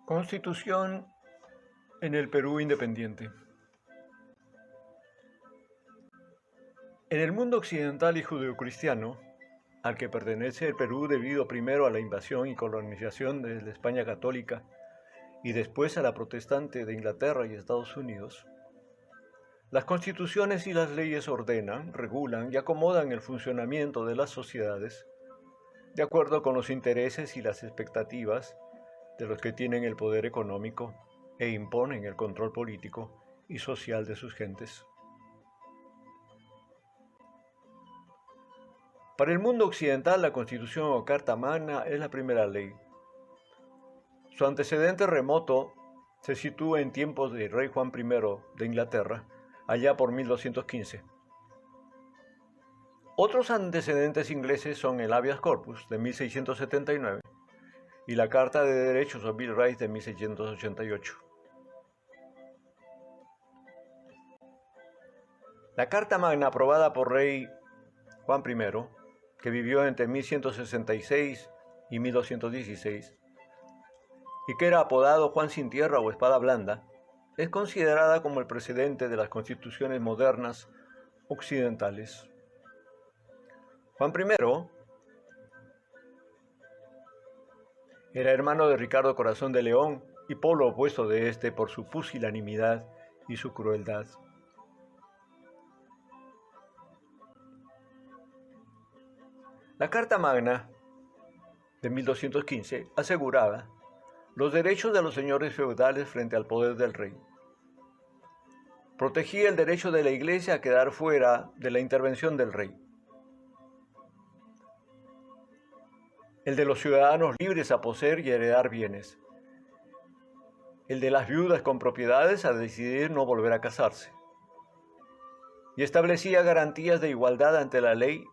Constitución en el Perú independiente. En el mundo occidental y judeocristiano, al que pertenece el Perú debido primero a la invasión y colonización de la España católica y después a la protestante de Inglaterra y Estados Unidos, las constituciones y las leyes ordenan, regulan y acomodan el funcionamiento de las sociedades de acuerdo con los intereses y las expectativas de los que tienen el poder económico e imponen el control político y social de sus gentes. Para el mundo occidental, la Constitución o Carta Magna es la primera ley. Su antecedente remoto se sitúa en tiempos del rey Juan I de Inglaterra, allá por 1215. Otros antecedentes ingleses son el Habeas Corpus de 1679 y la Carta de Derechos o Bill of Rights de 1688. La Carta Magna, aprobada por rey Juan I, que vivió entre 1166 y 1216, y que era apodado Juan sin tierra o espada blanda, es considerada como el precedente de las constituciones modernas occidentales. Juan I era hermano de Ricardo Corazón de León y polo opuesto de este por su pusilanimidad y su crueldad. La Carta Magna de 1215 aseguraba los derechos de los señores feudales frente al poder del rey. Protegía el derecho de la Iglesia a quedar fuera de la intervención del rey. El de los ciudadanos libres a poseer y heredar bienes. El de las viudas con propiedades a decidir no volver a casarse. Y establecía garantías de igualdad ante la ley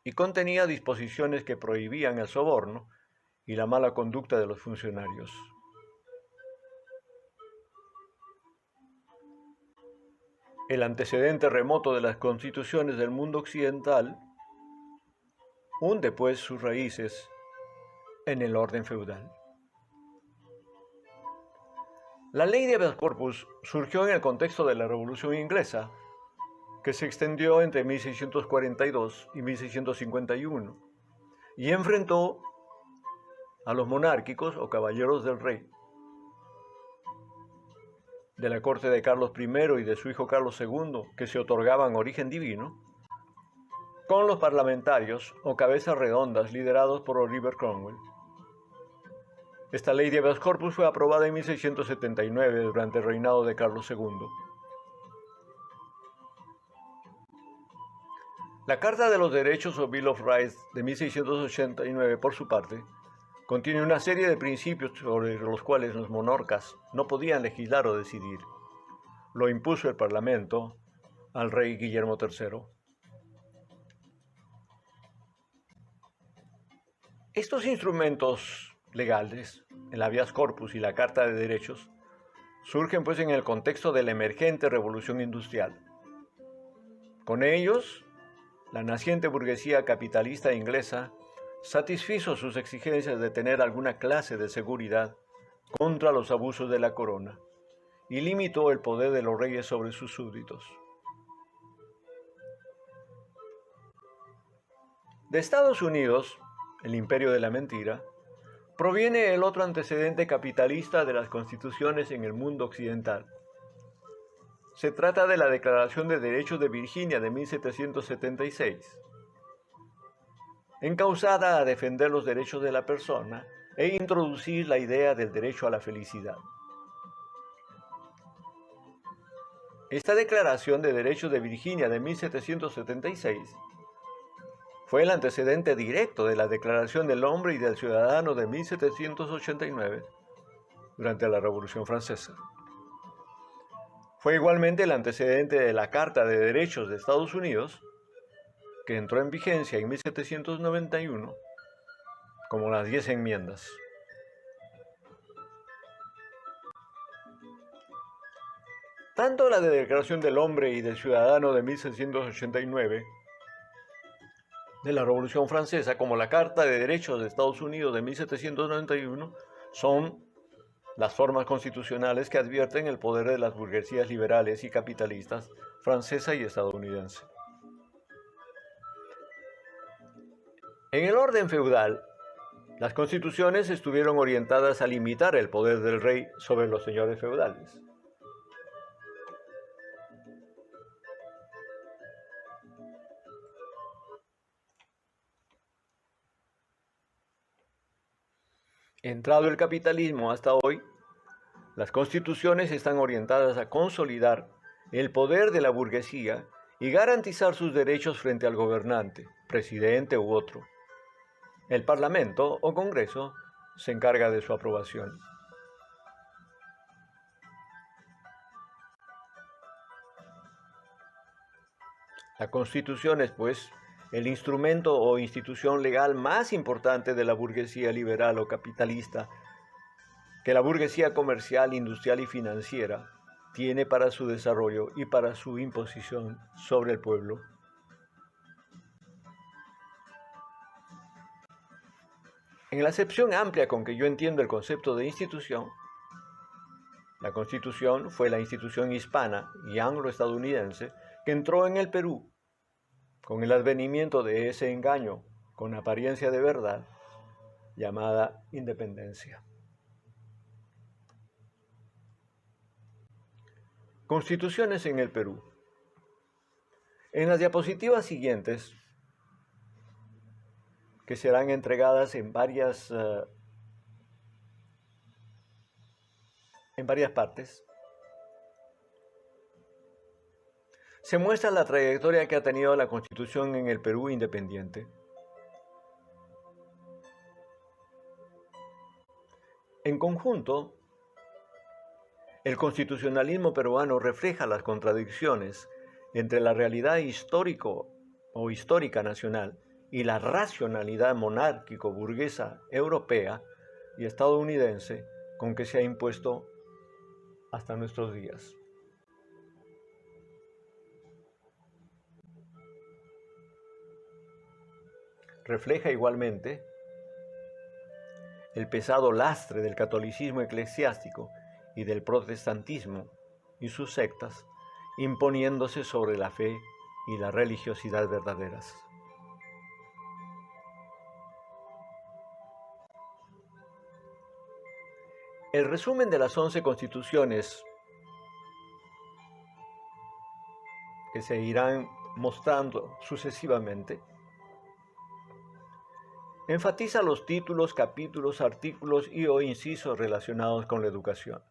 y contenía disposiciones que prohibían el soborno y la mala conducta de los funcionarios. El antecedente remoto de las constituciones del mundo occidental hunde pues sus raíces en el orden feudal. La ley de habeas corpus surgió en el contexto de la Revolución Inglesa, que se extendió entre 1642 y 1651, y enfrentó a los monárquicos o caballeros del rey, de la corte de Carlos I y de su hijo Carlos II, que se otorgaban origen divino, con los parlamentarios o cabezas redondas liderados por Oliver Cromwell. Esta ley de habeas corpus fue aprobada en 1679 durante el reinado de Carlos II. La Carta de los Derechos o Bill of Rights de 1689, por su parte, contiene una serie de principios sobre los cuales los monarcas no podían legislar o decidir. Lo impuso el Parlamento al rey Guillermo III. Estos instrumentos legales, el habeas corpus y la Carta de Derechos, surgen pues en el contexto de la emergente revolución industrial. Con ellos, la naciente burguesía capitalista inglesa satisfizo sus exigencias de tener alguna clase de seguridad contra los abusos de la corona y limitó el poder de los reyes sobre sus súbditos. De Estados Unidos, el imperio de la mentira, proviene el otro antecedente capitalista de las constituciones en el mundo occidental. Se trata de la Declaración de Derechos de Virginia de 1776, encausada a defender los derechos de la persona e introducir la idea del derecho a la felicidad. Esta Declaración de Derechos de Virginia de 1776 fue el antecedente directo de la Declaración del Hombre y del Ciudadano de 1789 durante la Revolución Francesa. Fue igualmente el antecedente de la Carta de Derechos de Estados Unidos, que entró en vigencia en 1791, como las 10 enmiendas. Tanto la Declaración del Hombre y del Ciudadano de 1789, de la Revolución Francesa, como la Carta de Derechos de Estados Unidos de 1791, son las formas constitucionales que advierten el poder de las burguesías liberales y capitalistas francesa y estadounidense. En el orden feudal, las constituciones estuvieron orientadas a limitar el poder del rey sobre los señores feudales. Entrado el capitalismo hasta hoy, las constituciones están orientadas a consolidar el poder de la burguesía y garantizar sus derechos frente al gobernante, presidente u otro. El Parlamento o Congreso se encarga de su aprobación. La Constitución es, pues, el instrumento o institución legal más importante de la burguesía liberal o capitalista que la burguesía comercial, industrial y financiera tiene para su desarrollo y para su imposición sobre el pueblo. En la acepción amplia con que yo entiendo el concepto de institución, la Constitución fue la institución hispana y anglo-estadounidense que entró en el Perú con el advenimiento de ese engaño con apariencia de verdad llamada independencia. Constituciones en el Perú. En las diapositivas siguientes, que serán entregadas en varias partes, se muestra la trayectoria que ha tenido la Constitución en el Perú independiente. En conjunto, el constitucionalismo peruano refleja las contradicciones entre la realidad histórica nacional y la racionalidad monárquico-burguesa europea y estadounidense con que se ha impuesto hasta nuestros días. Refleja igualmente el pesado lastre del catolicismo eclesiástico y del protestantismo y sus sectas, imponiéndose sobre la fe y la religiosidad verdaderas. El resumen de las 11 constituciones que se irán mostrando sucesivamente enfatiza los títulos, capítulos, artículos y o incisos relacionados con la educación.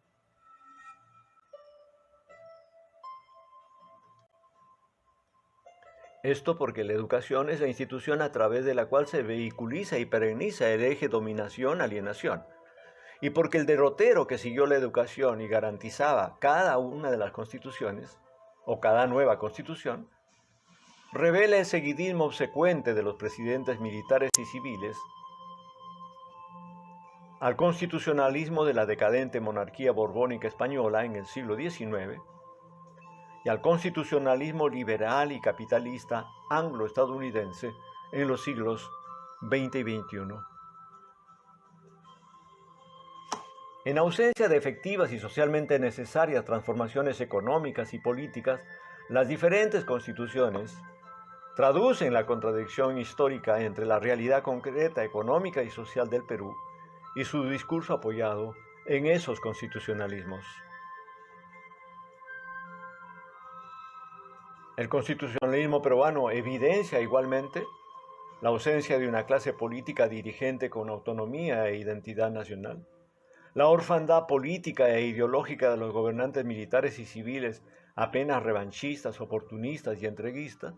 Esto porque la educación es la institución a través de la cual se vehiculiza y perenniza el eje dominación-alienación, y porque el derrotero que siguió la educación y garantizaba cada una de las constituciones, o cada nueva constitución, revela el seguidismo obsecuente de los presidentes militares y civiles al constitucionalismo de la decadente monarquía borbónica española en el siglo XIX y al constitucionalismo liberal y capitalista anglo-estadounidense en los siglos XX y XXI. En ausencia de efectivas y socialmente necesarias transformaciones económicas y políticas, las diferentes constituciones traducen la contradicción histórica entre la realidad concreta, económica y social del Perú y su discurso apoyado en esos constitucionalismos. El constitucionalismo peruano evidencia igualmente la ausencia de una clase política dirigente con autonomía e identidad nacional, la orfandad política e ideológica de los gobernantes militares y civiles apenas revanchistas, oportunistas y entreguistas,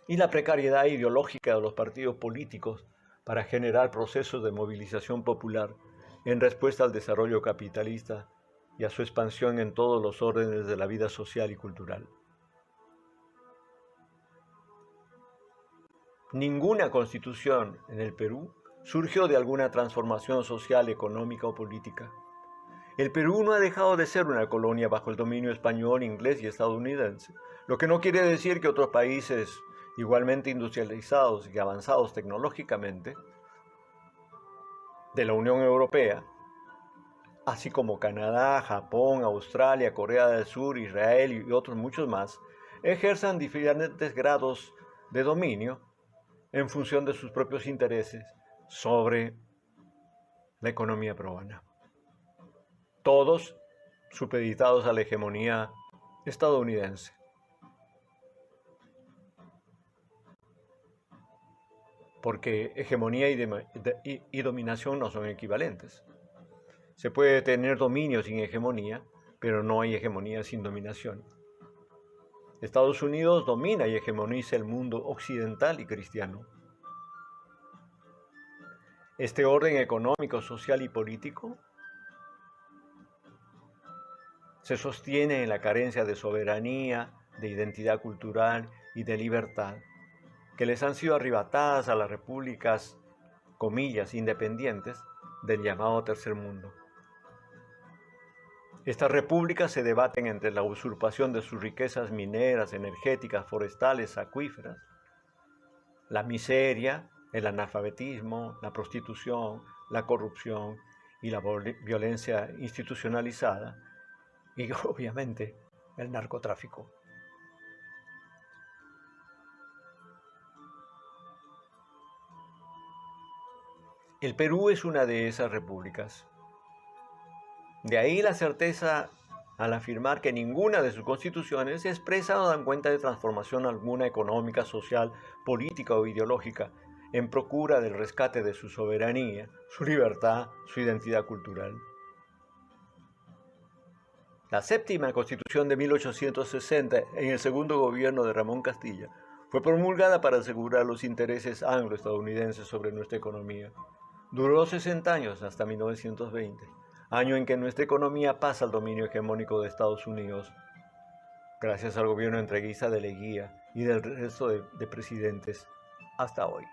y la precariedad ideológica de los partidos políticos para generar procesos de movilización popular en respuesta al desarrollo capitalista y a su expansión en todos los órdenes de la vida social y cultural. Ninguna constitución en el Perú surgió de alguna transformación social, económica o política. El Perú no ha dejado de ser una colonia bajo el dominio español, inglés y estadounidense, lo que no quiere decir que otros países igualmente industrializados y avanzados tecnológicamente de la Unión Europea así como Canadá, Japón, Australia, Corea del Sur, Israel y otros muchos más, ejerzan diferentes grados de dominio en función de sus propios intereses sobre la economía peruana. Todos supeditados a la hegemonía estadounidense. Porque hegemonía y dominación no son equivalentes. Se puede tener dominio sin hegemonía, pero no hay hegemonía sin dominación. Estados Unidos domina y hegemoniza el mundo occidental y cristiano. Este orden económico, social y político se sostiene en la carencia de soberanía, de identidad cultural y de libertad, que les han sido arrebatadas a las repúblicas, comillas, independientes del llamado Tercer Mundo. Estas repúblicas se debaten entre la usurpación de sus riquezas mineras, energéticas, forestales, acuíferas, la miseria, el analfabetismo, la prostitución, la corrupción y la violencia institucionalizada y obviamente el narcotráfico. El Perú es una de esas repúblicas. De ahí la certeza al afirmar que ninguna de sus constituciones expresa o dan cuenta de transformación alguna económica, social, política o ideológica en procura del rescate de su soberanía, su libertad, su identidad cultural. La séptima Constitución de 1860, en el segundo gobierno de Ramón Castilla, fue promulgada para asegurar los intereses anglo-estadounidenses sobre nuestra economía. Duró 60 años, hasta 1920, año en que nuestra economía pasa al dominio hegemónico de Estados Unidos, gracias al gobierno entreguista de Leguía y del resto de presidentes hasta hoy.